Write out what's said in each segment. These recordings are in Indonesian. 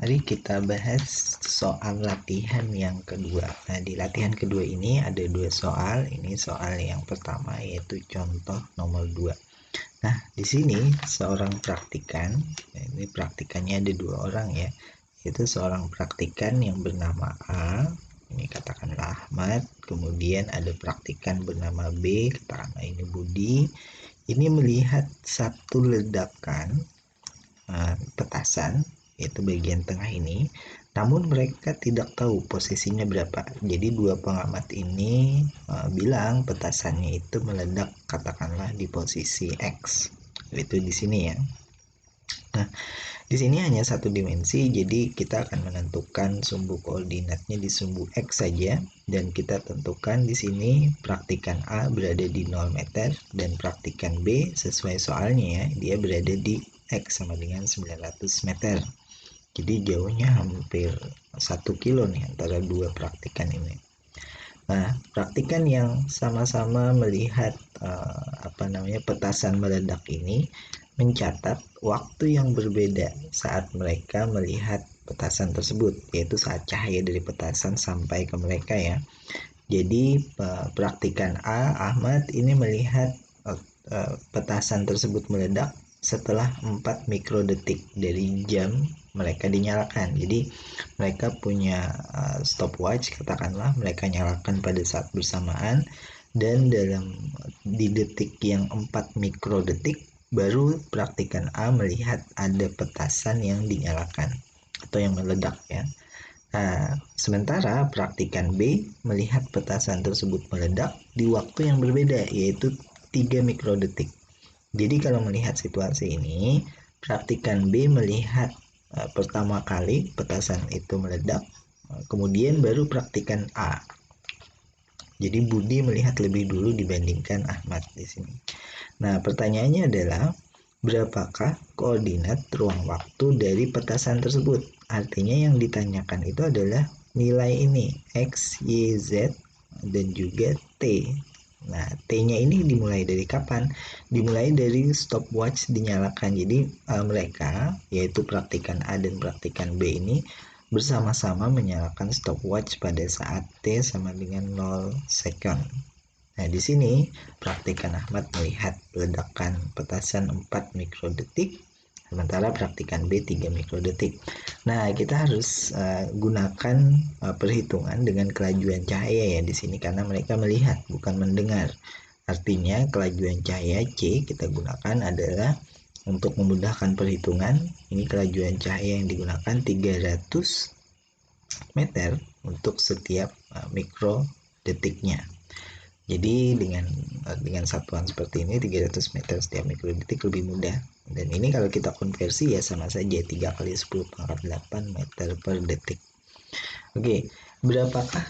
Mari kita bahas soal latihan yang kedua. Nah, di latihan kedua ini ada dua soal. Ini soal yang pertama yaitu contoh nomor 2. Nah, di sini seorang praktikan, ini praktikannya ada dua orang ya, yaitu seorang praktikan yang bernama A, ini katakanlah Ahmad, kemudian ada praktikan bernama B, katakanlah ini Budi. Ini melihat satu ledakan petasan, yaitu bagian tengah ini, namun mereka tidak tahu posisinya berapa. Jadi dua pengamat ini bilang petasannya itu meledak katakanlah di posisi X, itu di sini ya. Nah, di sini hanya satu dimensi, jadi kita akan menentukan sumbu koordinatnya di sumbu X saja, dan kita tentukan di sini praktikan A berada di 0 meter dan praktikan B sesuai soalnya ya, dia berada di X sama dengan 900 meter. Jadi jauhnya hampir 1 kilo nih antara dua praktikan ini. Nah, praktikan yang sama-sama melihat petasan meledak ini mencatat waktu yang berbeda saat mereka melihat petasan tersebut, yaitu saat cahaya dari petasan sampai ke mereka ya. Jadi praktikan A, Ahmad ini melihat petasan tersebut meledak setelah 4 mikrodetik dari jam mereka dinyalakan. Jadi mereka punya stopwatch, katakanlah mereka nyalakan pada saat bersamaan, dan di detik yang 4 mikrodetik baru praktikan A melihat ada petasan yang dinyalakan atau yang meledak ya. Nah, sementara praktikan B melihat petasan tersebut meledak di waktu yang berbeda, yaitu 3 mikrodetik. Jadi kalau melihat situasi ini, praktikan B melihat pertama kali petasan itu meledak, kemudian baru praktikan A. Jadi Budi melihat lebih dulu dibandingkan Ahmad di sini. Nah, pertanyaannya adalah berapakah koordinat ruang waktu dari petasan tersebut? Artinya yang ditanyakan itu adalah nilai ini, X, Y, Z, dan juga T. Nah, T-nya ini dimulai dari kapan? Dimulai dari stopwatch dinyalakan. Jadi mereka, yaitu praktikan A dan praktikan B ini bersama-sama menyalakan stopwatch pada saat T sama dengan 0 second. Nah, di sini praktikan Ahmad melihat ledakan petasan 4 mikrodetik, sementara praktikan B 3 mikrodetik. Nah, kita harus gunakan perhitungan dengan kelajuan cahaya ya di sini karena mereka melihat bukan mendengar. Artinya kelajuan cahaya C kita gunakan adalah untuk memudahkan perhitungan. Ini kelajuan cahaya yang digunakan 300 meter untuk setiap mikrodetiknya. Jadi dengan satuan seperti ini 300 meter setiap mikrodetik lebih mudah. Dan ini kalau kita konversi ya sama saja 3 kali 10 pangkat 8 meter per detik. Oke, berapakah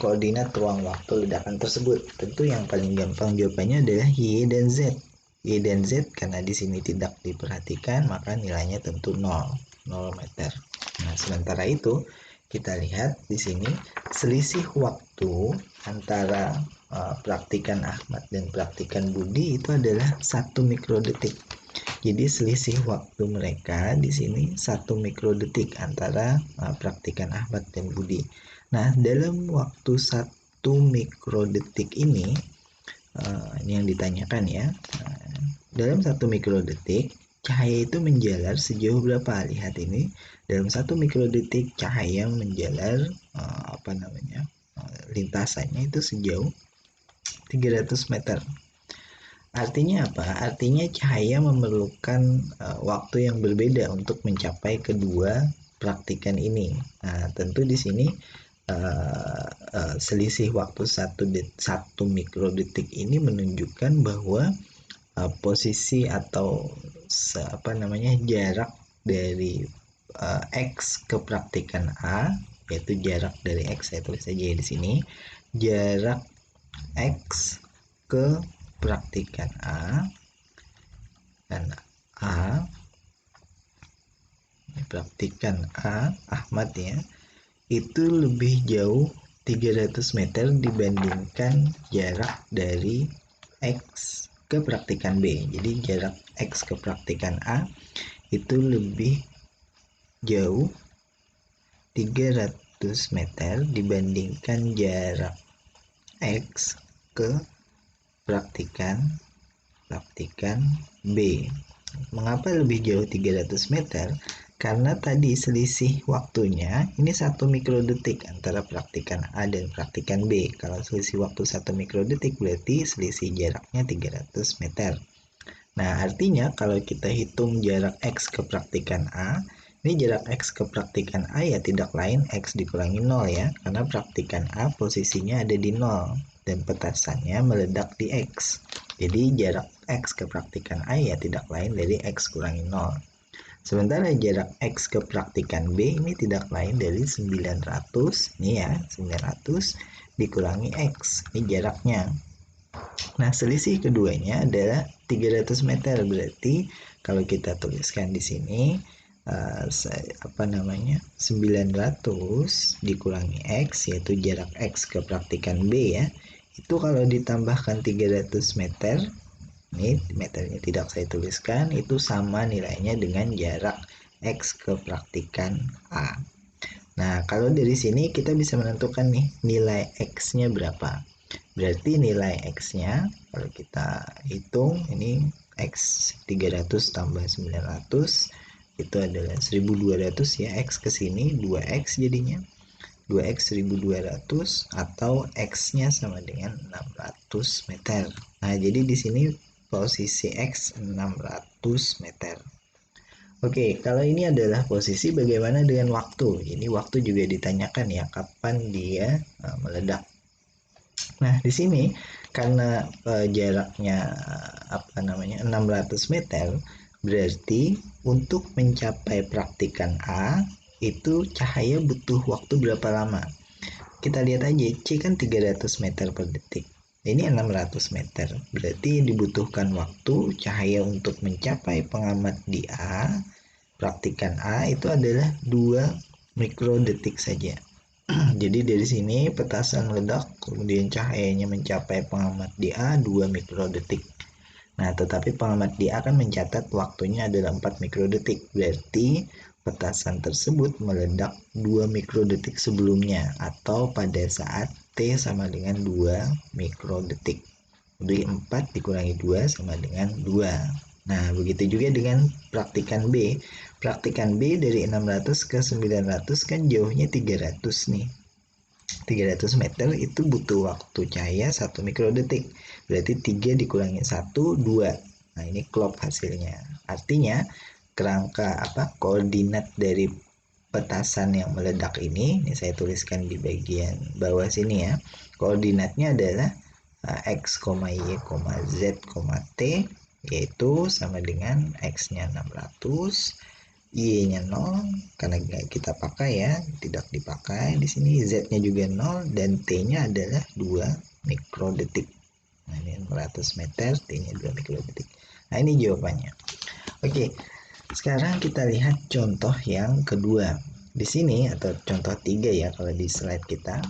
koordinat ruang waktu ledakan tersebut? Tentu yang paling gampang jawabannya adalah Y dan Z. Y dan Z karena di sini tidak diperhatikan maka nilainya tentu 0 meter. Nah, sementara itu kita lihat di sini selisih waktu antara praktikan Ahmad dan praktikan Budi itu adalah 1 mikrodetik. Jadi selisih waktu mereka di sini 1 mikrodetik antara praktikan Ahmad dan Budi. Nah, dalam waktu 1 mikrodetik ini yang ditanyakan ya. Dalam 1 mikrodetik cahaya itu menjalar sejauh berapa? Lihat ini, dalam 1 mikrodetik cahaya menjalar lintasannya itu sejauh 300 meter. Artinya apa? Artinya cahaya memerlukan waktu yang berbeda untuk mencapai kedua praktikan ini. Nah, tentu di sini selisih waktu 1 mikrodetik ini menunjukkan bahwa posisi atau jarak dari X ke praktikan A, yaitu jarak dari X, saya tulis saja di sini, jarak X ke praktikan A dan A, praktikan A Ahmad ya, itu lebih jauh 300 meter dibandingkan jarak dari X ke praktikan B. Jadi jarak X ke praktikan A itu lebih jauh 300 meter dibandingkan jarak X ke praktikan B. Mengapa lebih jauh 300 meter? Karena tadi selisih waktunya ini 1 mikrodetik antara praktikan A dan praktikan B. Kalau selisih waktu 1 mikrodetik berarti selisih jaraknya 300 meter. Nah, artinya kalau kita hitung jarak X ke praktikan A, ini jarak X ke praktikan A ya tidak lain X dikurangi 0 ya, karena praktikan A posisinya ada di 0 dan petasannya meledak di X. Jadi jarak X ke praktikan A ya tidak lain dari X kurangi 0. Sementara jarak X ke praktikan B ini tidak lain dari 900, ini ya 900 dikurangi X, ini jaraknya. Nah, selisih keduanya adalah 300 meter, berarti kalau kita tuliskan di sini 900 dikurangi X, yaitu jarak X ke praktikan B ya, itu kalau ditambahkan 300 meter, ini meternya tidak saya tuliskan, itu sama nilainya dengan jarak X ke praktikan A. Nah, kalau dari sini kita bisa menentukan nih nilai X-nya berapa. Berarti nilai X-nya kalau kita hitung ini X 300 tambah 900 itu adalah 1200 ya, X ke sini 2X jadinya. 2X 1200 atau X-nya sama dengan 600 meter. Nah, jadi di sini posisi X 600 meter. Oke, kalau ini adalah posisi, bagaimana dengan waktu? Ini waktu juga ditanyakan ya, kapan dia meledak. Nah, di sini karena jaraknya 600 meter, berarti untuk mencapai praktikan A itu cahaya butuh waktu berapa lama? Kita lihat aja, C kan 300 meter per detik. Ini 600 meter, berarti dibutuhkan waktu cahaya untuk mencapai pengamat di A, praktikan A itu adalah 2 mikrodetik saja. Jadi dari sini petasan meledak, kemudian cahayanya mencapai pengamat di A 2 mikrodetik. Nah, tetapi pengamat di A kan mencatat waktunya adalah 4 mikrodetik, berarti petasan tersebut meledak 2 mikrodetik sebelumnya atau pada saat T sama dengan 2 mikrodetik. Jadi 4 dikurangi 2 sama dengan 2. Nah, begitu juga dengan praktikan B. Praktikan B dari 600 ke 900 kan jauhnya 300 nih. 300 meter itu butuh waktu cahaya 1 mikrodetik. Berarti 3 dikurangi 1, 2. Nah, ini klop hasilnya. Artinya kerangka koordinat dari petasan yang meledak ini saya tuliskan di bagian bawah sini ya. Koordinatnya adalah X, Y, Z, T, yaitu sama dengan X-nya 600, Y-nya 0 karena kita pakai ya, tidak dipakai di sini, Z-nya juga 0 dan T-nya adalah 2 mikrodetik. Nah, ini 600 meter, T-nya 2 mikrodetik. Nah, ini jawabannya. Oke, sekarang kita lihat contoh yang kedua. Di sini atau contoh 3 ya kalau di slide kita.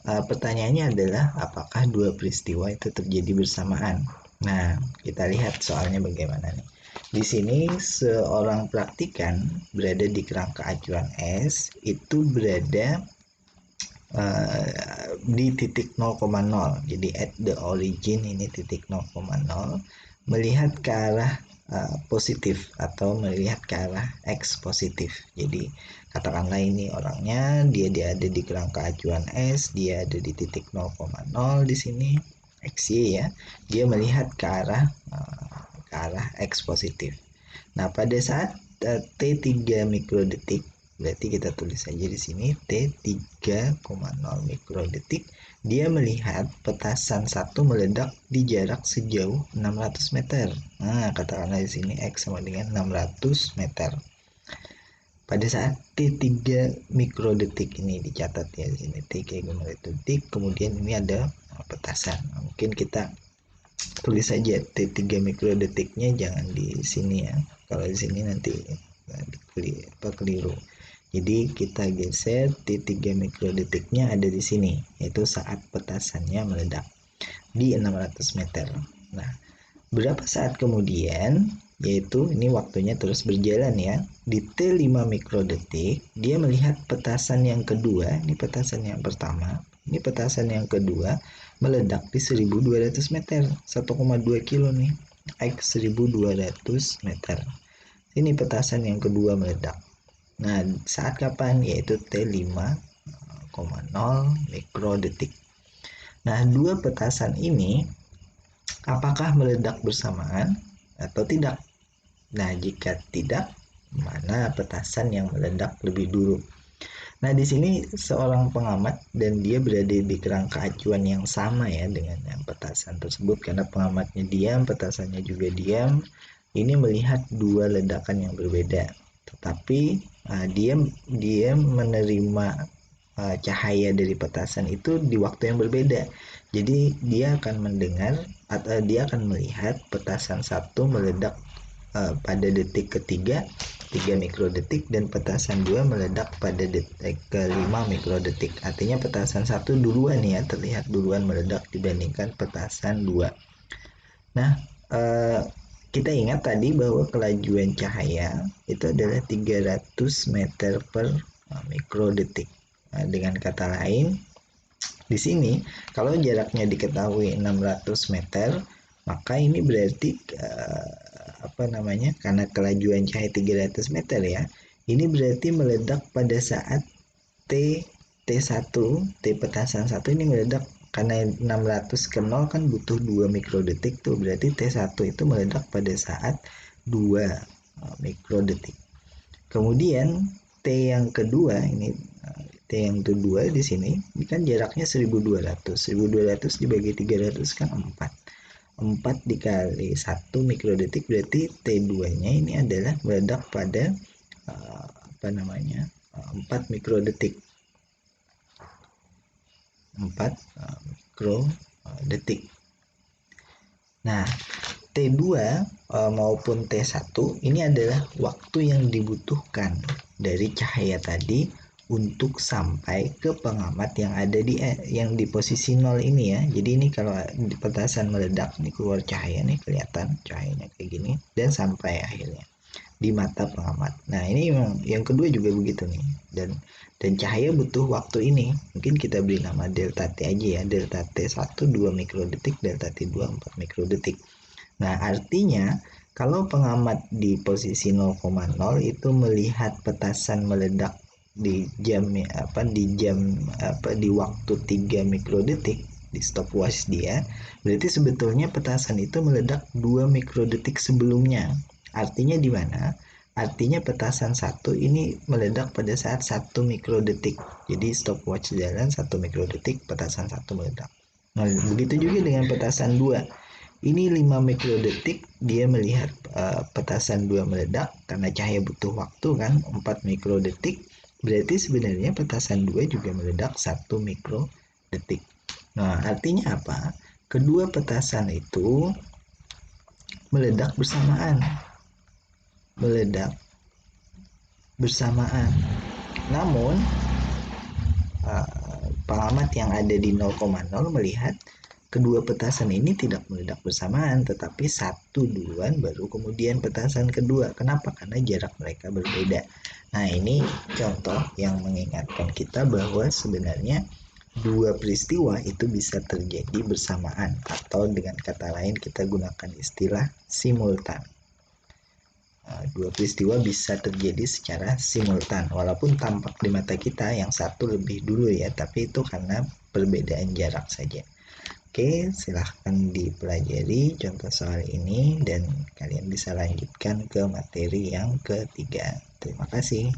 Pertanyaannya adalah apakah dua peristiwa itu terjadi bersamaan? Nah, kita lihat soalnya bagaimana nih. Di sini seorang praktikan berada di kerangka acuan S itu berada di titik 0,0. Jadi at the origin ini titik 0,0, melihat ke arah positif atau melihat ke arah X positif. Jadi katakanlah ini orangnya dia ada di kerangka acuan S, dia ada di titik 0,0 di sini XY ya. Dia melihat ke arah X positif. Nah, pada saat T3 mikrodetik, berarti kita tulis saja di sini T3,0 mikrodetik, dia melihat petasan satu meledak di jarak sejauh 600 meter. Nah, katakanlah di sini X sama dengan 600 meter. Pada saat T3 mikrodetik ini dicatat ya di sini T3 mikrodetik, kemudian ini ada petasan. Mungkin kita tulis saja T3 mikrodetiknya jangan di sini ya. Kalau di sini nanti keliru. Jadi kita geser T3 mikrodetiknya ada di sini, yaitu saat petasannya meledak di 600 meter. Nah, berapa saat kemudian yaitu ini waktunya terus berjalan ya. Di T5 mikrodetik, dia melihat petasan yang kedua, ini petasan yang pertama, ini petasan yang kedua meledak di 1200 meter, 1,2 kilo nih, X 1200 meter. Ini petasan yang kedua meledak. Nah, saat kapan? Yaitu T5,0 mikrodetik. Nah, dua petasan ini apakah meledak bersamaan atau tidak? Nah, jika tidak, mana petasan yang meledak lebih dulu? Nah, di sini seorang pengamat dan dia berada di kerangka acuan yang sama ya dengan yang petasan tersebut, karena pengamatnya diam, petasannya juga diam. Ini melihat dua ledakan yang berbeda, tetapi dia menerima cahaya dari petasan itu di waktu yang berbeda. Jadi dia akan mendengar atau dia akan melihat petasan satu meledak pada detik ketiga 3 mikrodetik dan petasan 2 meledak pada detik ke-5 mikrodetik. Artinya petasan 1 duluan ya, terlihat duluan meledak dibandingkan petasan 2. Nah, kita ingat tadi bahwa kelajuan cahaya itu adalah 300 meter per mikrodetik. Nah, dengan kata lain, di sini kalau jaraknya diketahui 600 meter, maka ini berarti karena kelajuan cahaya 300 meter ya. Ini berarti meledak pada saat T1, T petasan 1 ini meledak karena 600 ke 0 kan butuh 2 mikrodetik tuh. Berarti T1 itu meledak pada saat 2 mikrodetik. Kemudian T yang kedua ini T yang kedua di sini ini kan jaraknya 1200. 1200 dibagi 300 kan 4. 4 dikali 1 mikrodetik berarti T2-nya ini adalah meledak pada 4 mikrodetik. 4 mikrodetik. Nah, T2 maupun T1 ini adalah waktu yang dibutuhkan dari cahaya tadi untuk sampai ke pengamat yang ada di posisi 0 ini ya. Jadi ini kalau di petasan meledak nih keluar cahaya nih, kelihatan cahayanya kayak gini dan sampai akhirnya di mata pengamat. Nah, ini yang kedua juga begitu nih. Dan cahaya butuh waktu ini. Mungkin kita beri nama delta T aja ya. Delta T1 2 mikrodetik, delta T2 4 mikrodetik. Nah, artinya kalau pengamat di posisi 0,0 itu melihat petasan meledak di waktu 3 mikrodetik di stopwatch dia, berarti sebetulnya petasan itu meledak 2 mikrodetik sebelumnya. Artinya di mana? Artinya petasan 1 ini meledak pada saat 1 mikrodetik. Jadi stopwatch jalan 1 mikrodetik, petasan 1 meledak. Nah, begitu juga dengan petasan 2. Ini 5 mikrodetik dia melihat petasan 2 meledak karena cahaya butuh waktu kan 4 mikrodetik. Berarti sebenarnya petasan 2 juga meledak 1 mikrodetik. Nah, artinya apa? Kedua petasan itu meledak bersamaan. Namun pengamat yang ada di 0,0 melihat kedua petasan ini tidak meledak bersamaan, tetapi satu duluan baru kemudian petasan kedua. Kenapa? Karena jarak mereka berbeda. Nah, ini contoh yang mengingatkan kita bahwa sebenarnya dua peristiwa itu bisa terjadi bersamaan, atau dengan kata lain kita gunakan istilah simultan. Dua peristiwa bisa terjadi secara simultan, walaupun tampak di mata kita yang satu lebih dulu ya, tapi itu karena perbedaan jarak saja. Oke, silahkan dipelajari contoh soal ini dan kalian bisa lanjutkan ke materi yang ketiga. Terima kasih.